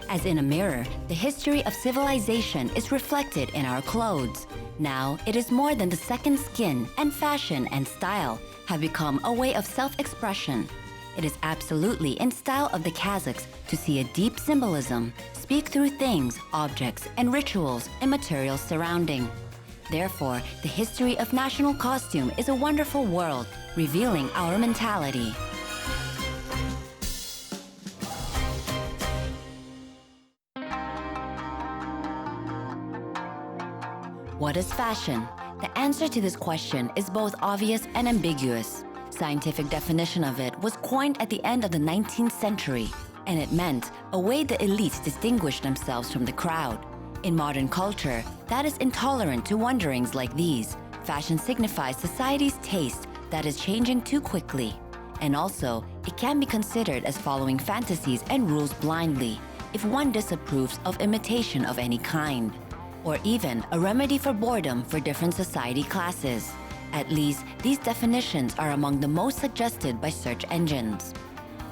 As in a mirror, the history of civilization is reflected in our clothes. Now, it is more than the second skin, and fashion and style have become a way of self-expression. It is absolutely in style of the Kazakhs to see a deep symbolism, speak through things, objects, and rituals and material surrounding. Therefore, the history of national costume is a wonderful world, revealing our mentality. What is fashion? The answer to this question is both obvious and ambiguous. Scientific definition of it was coined at the end of the 19th century, and it meant a way the elites distinguished themselves from the crowd. In modern culture, that is intolerant to wonderings like these. Fashion signifies society's taste that is changing too quickly. And also, it can be considered as following fantasies and rules blindly if one disapproves of imitation of any kind, or even a remedy for boredom for different society classes. At least, these definitions are among the most suggested by search engines.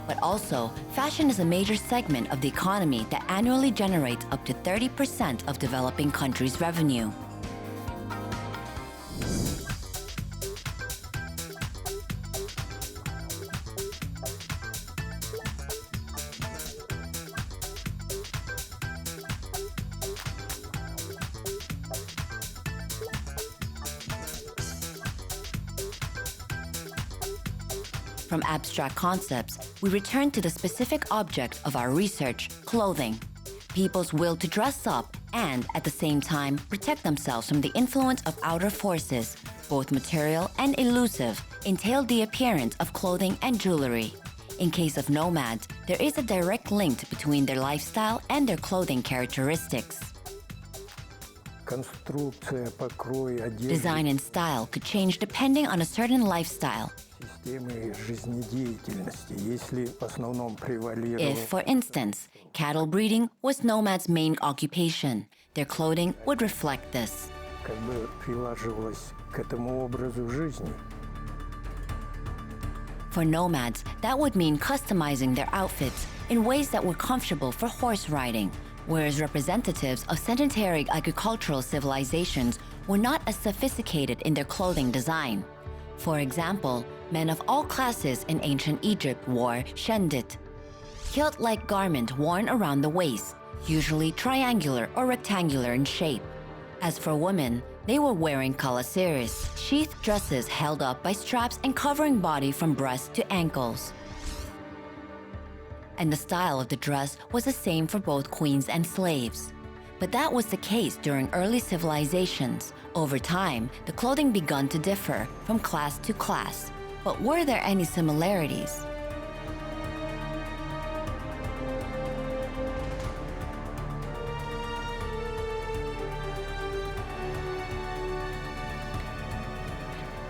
But also, fashion is a major segment of the economy that annually generates up to 30% of developing countries' revenue. From abstract concepts, we return to the specific object of our research, clothing. People's will to dress up and, at the same time, protect themselves from the influence of outer forces, both material and elusive, entail the appearance of clothing and jewelry. In case of nomads, there is a direct link between their lifestyle and their clothing characteristics. Design and style could change depending on a certain lifestyle. If, for instance, cattle breeding was nomads' main occupation, their clothing would reflect this. For nomads, that would mean customizing their outfits in ways that were comfortable for horse riding, whereas representatives of sedentary agricultural civilizations were not as sophisticated in their clothing design. For example, men of all classes in ancient Egypt wore shendit, kilt-like garment worn around the waist, usually triangular or rectangular in shape. As for women, they were wearing kalasiris, sheathed dresses held up by straps and covering body from breast to ankles. And the style of the dress was the same for both queens and slaves. But that was the case during early civilizations. Over time, the clothing began to differ from class to class. But were there any similarities?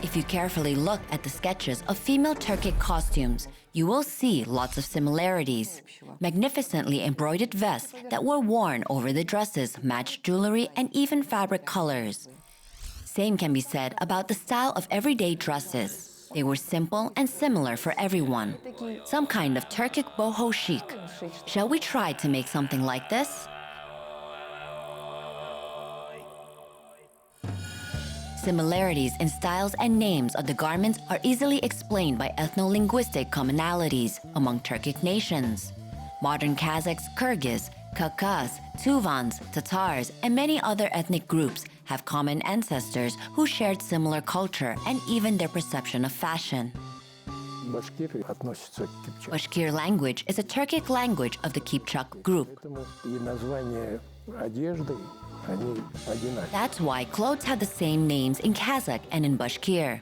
If you carefully look at the sketches of female Turkic costumes, you will see lots of similarities. Magnificently embroidered vests that were worn over the dresses matched jewelry and even fabric colors. Same can be said about the style of everyday dresses. They were simple and similar for everyone. Some kind of Turkic boho chic. Shall we try to make something like this? Similarities in styles and names of the garments are easily explained by ethno-linguistic commonalities among Turkic nations. Modern Kazakhs, Kyrgyz, Kavkaz, Tuvans, Tatars, and many other ethnic groups have common ancestors who shared similar culture and even their perception of fashion. Bashkir language is a Turkic language of the Kipchak group. That's why clothes have the same names in Kazakh and in Bashkir.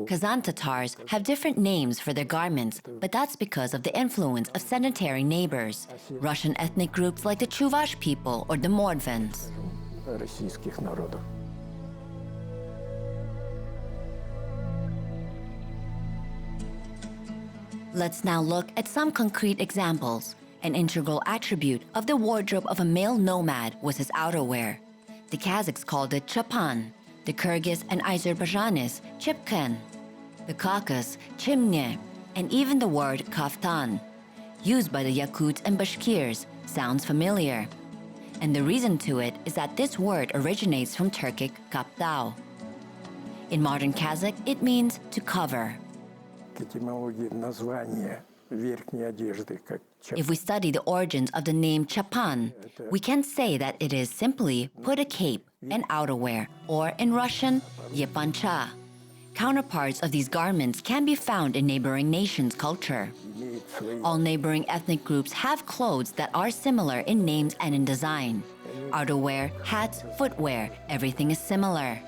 Kazan Tatars have different names for their garments, but that's because of the influence of sedentary neighbors, Russian ethnic groups like the Chuvash people or the Mordvins. Let's now look at some concrete examples. An integral attribute of the wardrobe of a male nomad was his outerwear. The Kazakhs called it chapan, the Kyrgyz and Azerbaijanis chipkan, the Caucasus chimne, and even the word kaftan. used by the Yakuts and Bashkirs, sounds familiar. And the reason to it is that this word originates from Turkic kaptao. In modern Kazakh, it means to cover. If we study the origins of the name chapan, we can say that it is simply put a cape, an outerwear, or in Russian, yepancha. Counterparts of these garments can be found in neighboring nations' culture. All neighboring ethnic groups have clothes that are similar in names and in design. Outerwear, hats, footwear, everything is similar.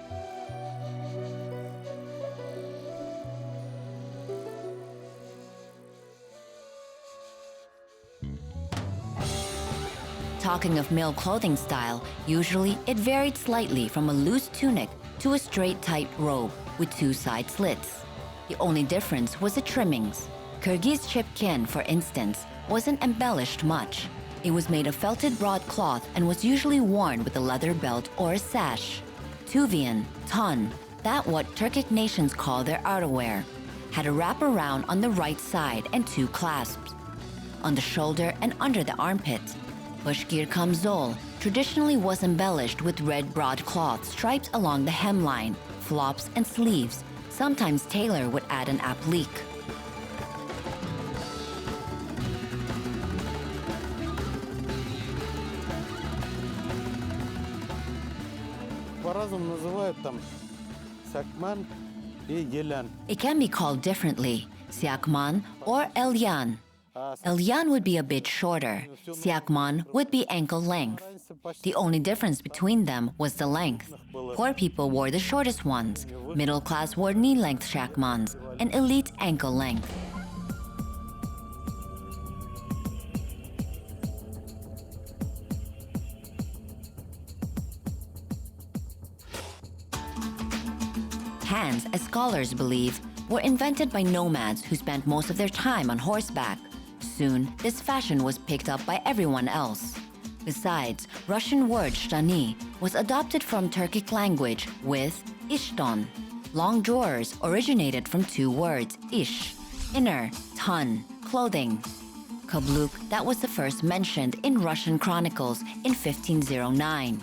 Talking of male clothing style, usually it varied slightly from a loose tunic to a straight tight robe with two side slits. The only difference was the trimmings. Kyrgyz chipkin, for instance, wasn't embellished much. It was made of felted broadcloth and was usually worn with a leather belt or a sash. Tuvian, ton, that what Turkic nations call their outerwear, had a wraparound on the right side and two clasps. On the shoulder and under the armpit. Bashkir kamzol traditionally was embellished with red broadcloth stripes along the hemline, flops and sleeves. Sometimes tailor would add an applique. It can be called differently, siakman or elyan. Elyan would be a bit shorter, siakman would be ankle length. The only difference between them was the length. Poor people wore the shortest ones, middle class wore knee-length shakmans, and elite ankle length. Hands, as scholars believe, were invented by nomads who spent most of their time on horseback. Soon, this fashion was picked up by everyone else. Besides, Russian word shtani was adopted from Turkic language with ishton. Long drawers originated from two words, ish, inner, tan, clothing. Kabluk, that was the first mentioned in Russian chronicles in 1509,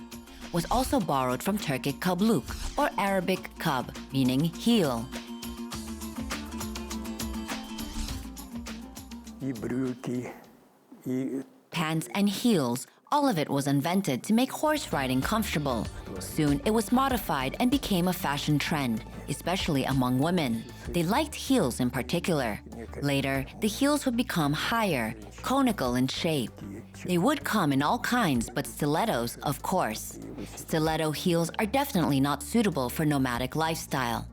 was also borrowed from Turkic kabluk, or Arabic kab, meaning heel. Pants and heels, all of it was invented to make horse riding comfortable. Soon it was modified and became a fashion trend, especially among women. They liked heels in particular. Later, the heels would become higher, conical in shape. They would come in all kinds, but stilettos, of course. Stiletto heels are definitely not suitable for nomadic lifestyle.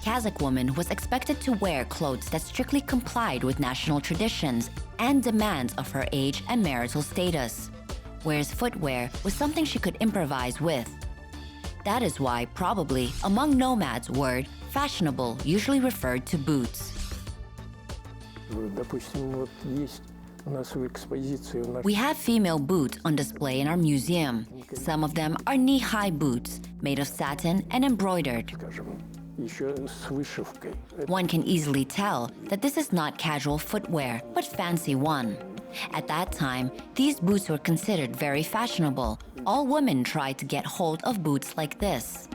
Kazakh woman was expected to wear clothes that strictly complied with national traditions and demands of her age and marital status, whereas footwear was something she could improvise with. That is why, probably, among nomads, word fashionable usually referred to boots. We have female boots on display in our museum. Some of them are knee-high boots, made of satin and embroidered. One can easily tell that this is not casual footwear, but fancy one. At that time, these boots were considered very fashionable. All women tried to get hold of boots like this.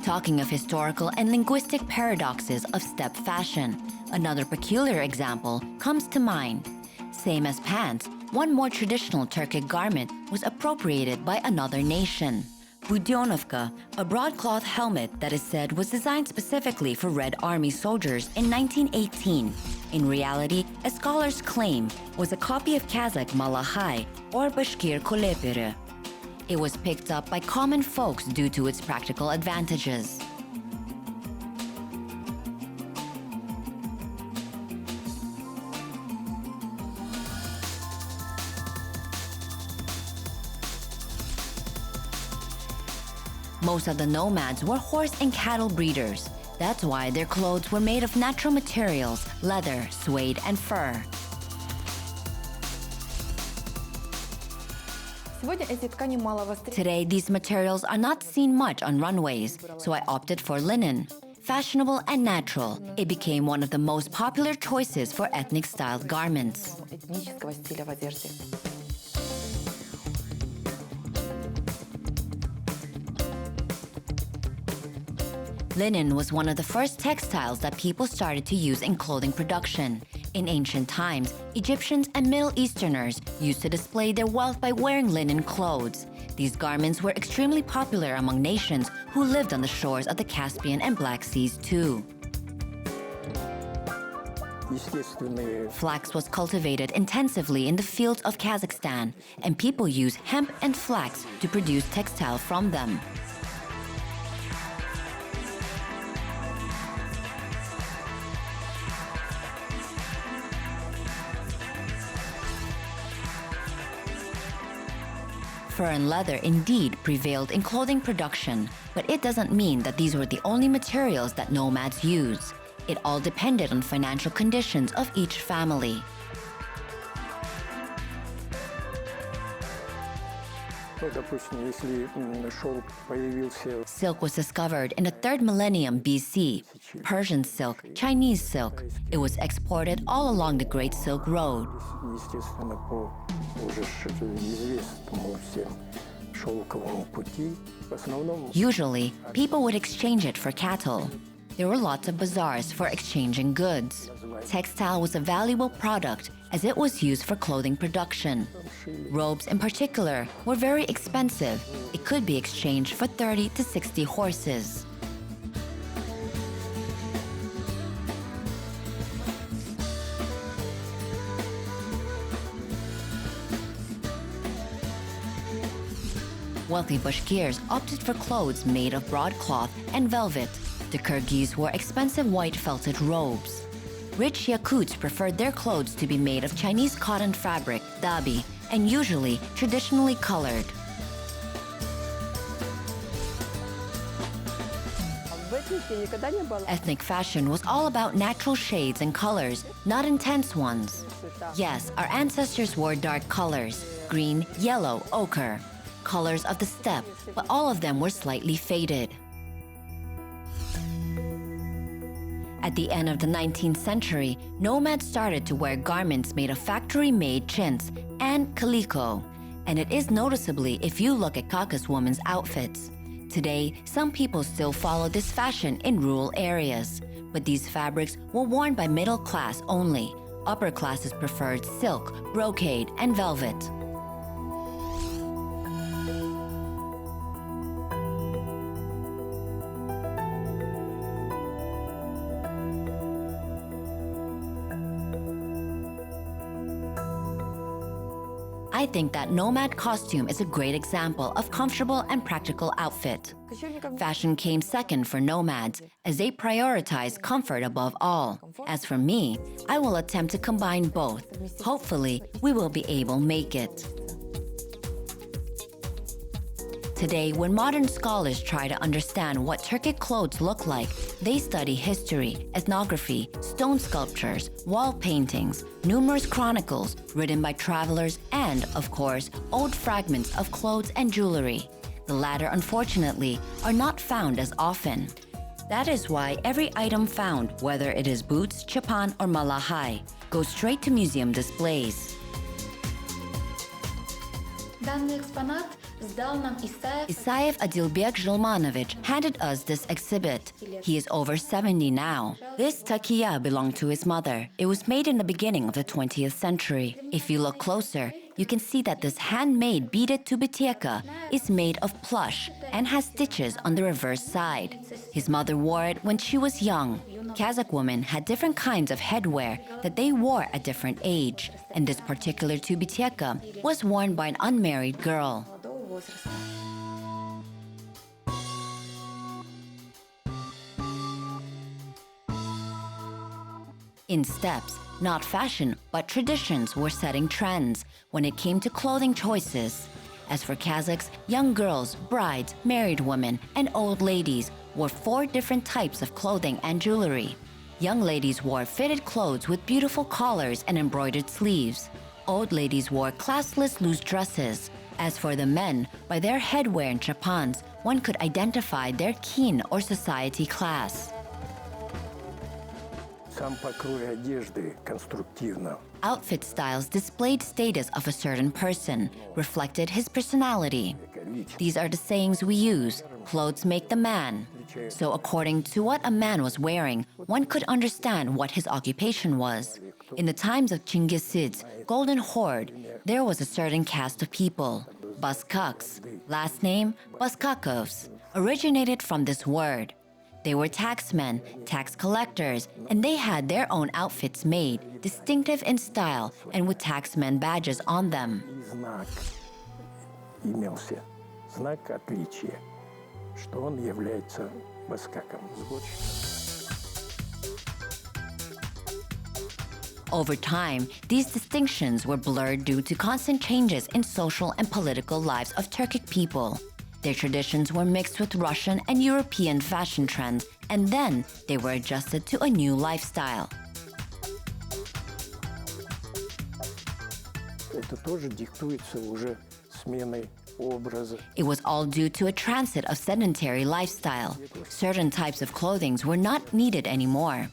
Talking of historical and linguistic paradoxes of steppe fashion, another peculiar example comes to mind. Same as pants, one more traditional Turkic garment was appropriated by another nation. Budyonovka, a broadcloth helmet that is said was designed specifically for Red Army soldiers in 1918, in reality, as scholars claim, was a copy of Kazakh malahai or Bashkir kolepiri. It was picked up by common folks due to its practical advantages. Most of the nomads were horse and cattle breeders. That's why their clothes were made of natural materials, leather, suede, and fur. Today, these materials are not seen much on runways, so I opted for linen. Fashionable and natural, it became one of the most popular choices for ethnic-styled garments. Linen was one of the first textiles that people started to use in clothing production. In ancient times, Egyptians and Middle Easterners used to display their wealth by wearing linen clothes. These garments were extremely popular among nations who lived on the shores of the Caspian and Black Seas too. Flax was cultivated intensively in the fields of Kazakhstan, and people use hemp and flax to produce textile from them. Fur and leather indeed prevailed in clothing production, but it doesn't mean that these were the only materials that nomads used. It all depended on financial conditions of each family. Silk was discovered in the 3rd millennium BC. Persian silk, Chinese silk. It was exported all along the Great Silk Road. Usually, people would exchange it for cattle. There were lots of bazaars for exchanging goods. Textile was a valuable product as it was used for clothing production. Robes in particular were very expensive. It could be exchanged for 30 to 60 horses. Wealthy Bashkirs opted for clothes made of broadcloth and velvet. The Kyrgyz wore expensive white felted robes. Rich Yakuts preferred their clothes to be made of Chinese cotton fabric, dabi, and usually traditionally colored. Ethnic fashion was all about natural shades and colors, not intense ones. Yes, our ancestors wore dark colors, green, yellow, ochre, colors of the steppe, but all of them were slightly faded. At the end of the 19th century, nomads started to wear garments made of factory-made chintz and calico, and it is noticeably if you look at Caucasus women's outfits. Today, some people still follow this fashion in rural areas, but these fabrics were worn by middle class only. Upper classes preferred silk, brocade, and velvet. I think that nomad costume is a great example of comfortable and practical outfit. Fashion came second for nomads, as they prioritize comfort above all. As for me, I will attempt to combine both. Hopefully, we will be able to make it. Today, when modern scholars try to understand what Turkic clothes look like, they study history, ethnography, stone sculptures, wall paintings, numerous chronicles written by travelers, and, of course, old fragments of clothes and jewelry. The latter, unfortunately, are not found as often. That is why every item found, whether it is boots, chapan, or malahai, goes straight to museum displays. Isaev Adilbek Zhilmanovich handed us this exhibit. He is over 70 now. This takiya belonged to his mother. It was made in the beginning of the 20th century. If you look closer, you can see that this handmade beaded tubetieka is made of plush and has stitches on the reverse side. His mother wore it when she was young. Kazakh women had different kinds of headwear that they wore at different age, and this particular tubetieka was worn by an unmarried girl. In steppes, not fashion, but traditions were setting trends when it came to clothing choices. As for Kazakhs, young girls, brides, married women, and old ladies wore 4 different types of clothing and jewelry. Young ladies wore fitted clothes with beautiful collars and embroidered sleeves. Old ladies wore classless loose dresses. As for the men, by their headwear and chapans, one could identify their kin or society class. Outfit styles displayed status of a certain person, reflected his personality. These are the sayings we use: clothes make the man. So according to what a man was wearing, one could understand what his occupation was. In the times of Chinggis Sid's Golden Horde, there was a certain caste of people, Baskaks, last name Baskakovs, originated from this word. They were taxmen, tax collectors, and they had their own outfits made, distinctive in style and with taxmen badges on them. Over time, these distinctions were blurred due to constant changes in social and political lives of Turkic people. Their traditions were mixed with Russian and European fashion trends, and then they were adjusted to a new lifestyle. It was all due to a transit of sedentary lifestyle. Certain types of clothing were not needed anymore.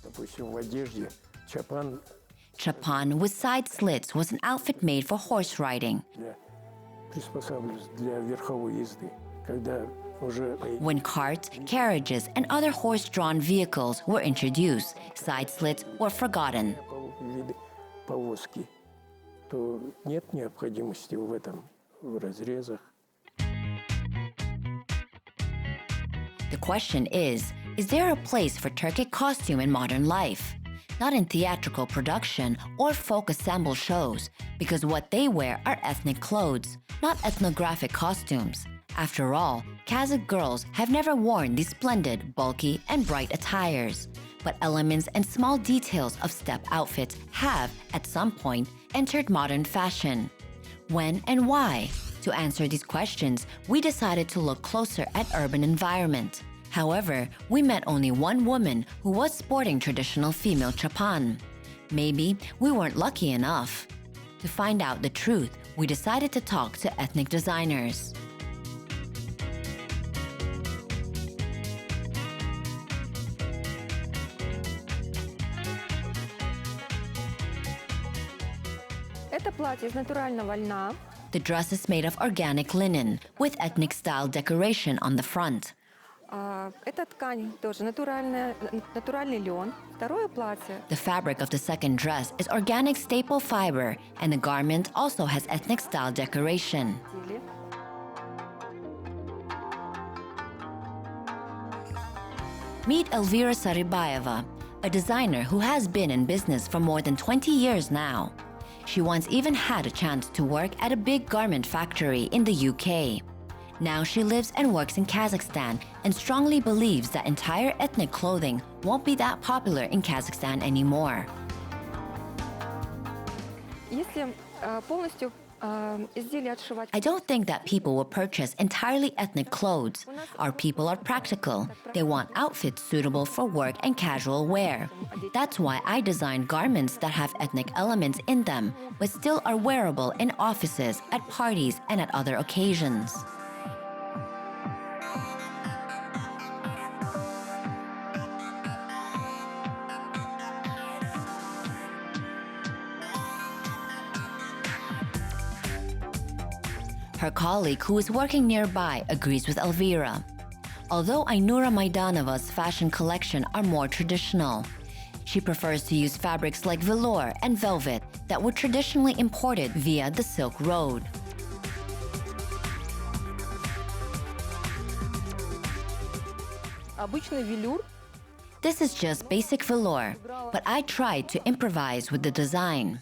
Chapan with side slits was an outfit made for horse riding. When carts, carriages, and other horse-drawn vehicles were introduced, side slits were forgotten. The question is there a place for Turkic costume in modern life? Not in theatrical production or folk ensemble shows, because what they wear are ethnic clothes, not ethnographic costumes. After all, Kazakh girls have never worn these splendid, bulky, and bright attires. But elements and small details of steppe outfits have, at some point, entered modern fashion. When and why? To answer these questions, we decided to look closer at urban environment. However, we met only one woman who was sporting traditional female chapan. Maybe we weren't lucky enough. To find out the truth, we decided to talk to ethnic designers. The dress is made of organic linen with ethnic style decoration on the front. The fabric of the second dress is organic staple fiber, and the garment also has ethnic style decoration. Meet Elvira Saribayeva, a designer who has been in business for more than 20 years now. She once even had a chance to work at a big garment factory in the UK. Now she lives and works in Kazakhstan and strongly believes that entire ethnic clothing won't be that popular in Kazakhstan anymore. I don't think that people will purchase entirely ethnic clothes. Our people are practical. They want outfits suitable for work and casual wear. That's why I designed garments that have ethnic elements in them, but still are wearable in offices, at parties, and at other occasions. Her colleague, who is working nearby, agrees with Elvira. Although Aynura Maidanova's fashion collection are more traditional, she prefers to use fabrics like velour and velvet that were traditionally imported via the Silk Road. This is just basic velour, but I tried to improvise with the design.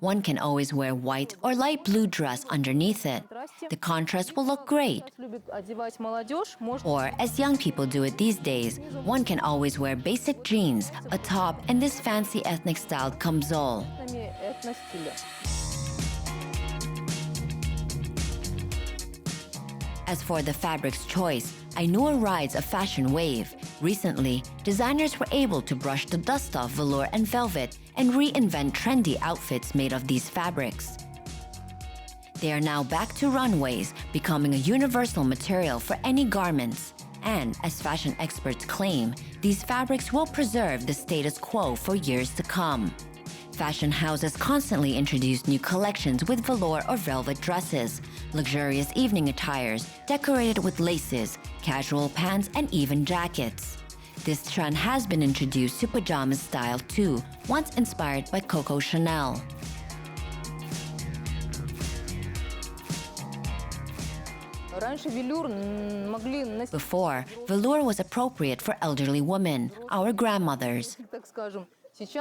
One can always wear white or light blue dress underneath it. The contrast will look great. Or, as young people do it these days, one can always wear basic jeans, a top, and this fancy ethnic-styled kamzol. As for the fabric's choice, Ainur rides a fashion wave. Recently, designers were able to brush the dust off velour and velvet and reinvent trendy outfits made of these fabrics. They are now back to runways, becoming a universal material for any garments. And, as fashion experts claim, these fabrics will preserve the status quo for years to come. Fashion houses constantly introduce new collections with velour or velvet dresses, luxurious evening attires decorated with laces, casual pants, and even jackets. This trend has been introduced to pajamas style too, once inspired by Coco Chanel. Before, velour was appropriate for elderly women, our grandmothers.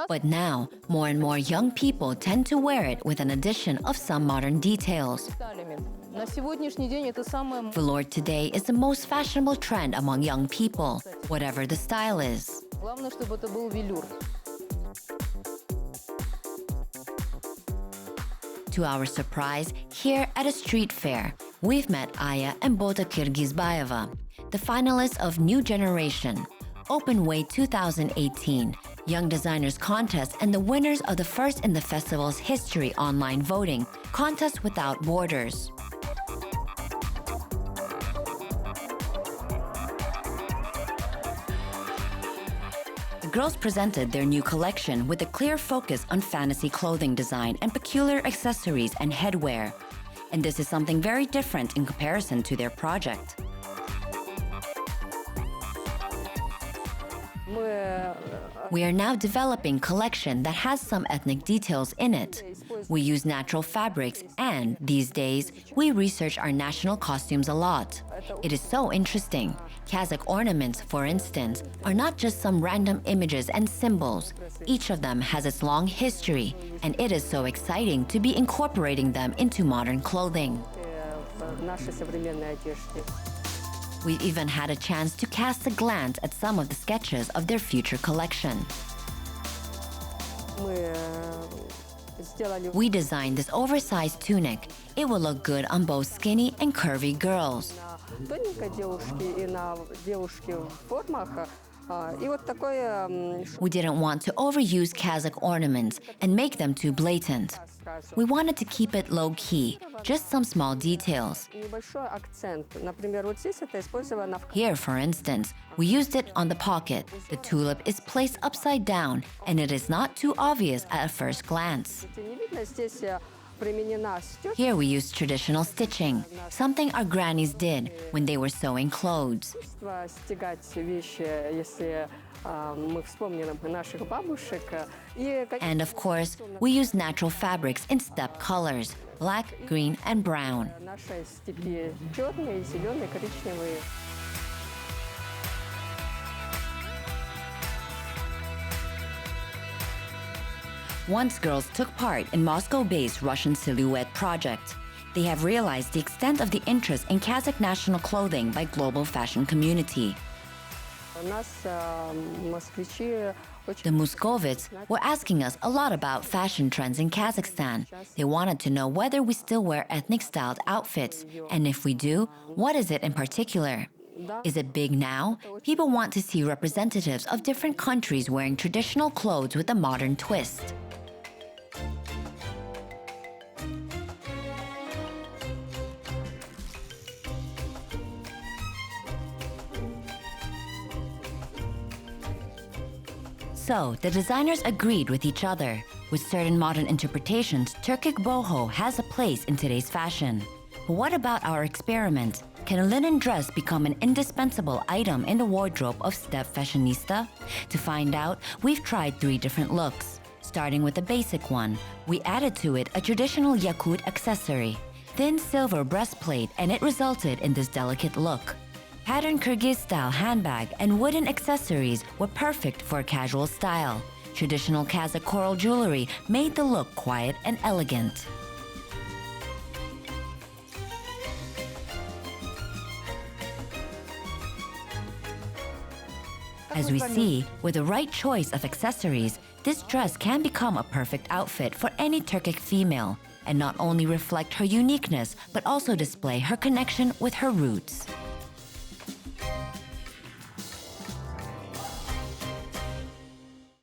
But now, more and more young people tend to wear it with an addition of some modern details. Velour today is the most fashionable trend among young people, whatever the style is. To our surprise, here at a street fair, we've met Aya and Bota Kirgizbayeva, the finalists of New Generation, Open Way 2018, Young Designers Contest, and the winners of the first in the festival's history online voting, Contest Without Borders. The girls presented their new collection with a clear focus on fantasy clothing design and peculiar accessories and headwear. And this is something very different in comparison to their project. We are now developing a collection that has some ethnic details in it. We use natural fabrics and, these days, we research our national costumes a lot. It is so interesting. Kazakh ornaments, for instance, are not just some random images and symbols. Each of them has its long history, and it is so exciting to be incorporating them into modern clothing. We've even had a chance to cast a glance at some of the sketches of their future collection. We designed this oversized tunic. It will look good on both skinny and curvy girls. We didn't want to overuse Kazakh ornaments and make them too blatant. We wanted to keep it low-key, just some small details. Here, for instance, we used it on the pocket. The tulip is placed upside down, and it is not too obvious at a first glance. Here we use traditional stitching, something our grannies did when they were sewing clothes. And of course, we use natural fabrics in steppe colors, black, green, and brown. Once girls took part in Moscow-based Russian Silhouette project. They have realized the extent of the interest in Kazakh national clothing by global fashion community. The Muscovits were asking us a lot about fashion trends in Kazakhstan. They wanted to know whether we still wear ethnic-styled outfits, and if we do, what is it in particular? Is it big now? People want to see representatives of different countries wearing traditional clothes with a modern twist. So, the designers agreed with each other. With certain modern interpretations, Turkic boho has a place in today's fashion. But what about our experiment? Can a linen dress become an indispensable item in the wardrobe of steppe fashionista? To find out, we've tried 3 different looks. Starting with the basic one, we added to it a traditional yakut accessory, thin silver breastplate, and it resulted in this delicate look. Patterned Kyrgyz-style handbag and wooden accessories were perfect for a casual style. Traditional Kazakh coral jewelry made the look quiet and elegant. As we see, with the right choice of accessories, this dress can become a perfect outfit for any Turkic female. and not only reflect her uniqueness, but also display her connection with her roots.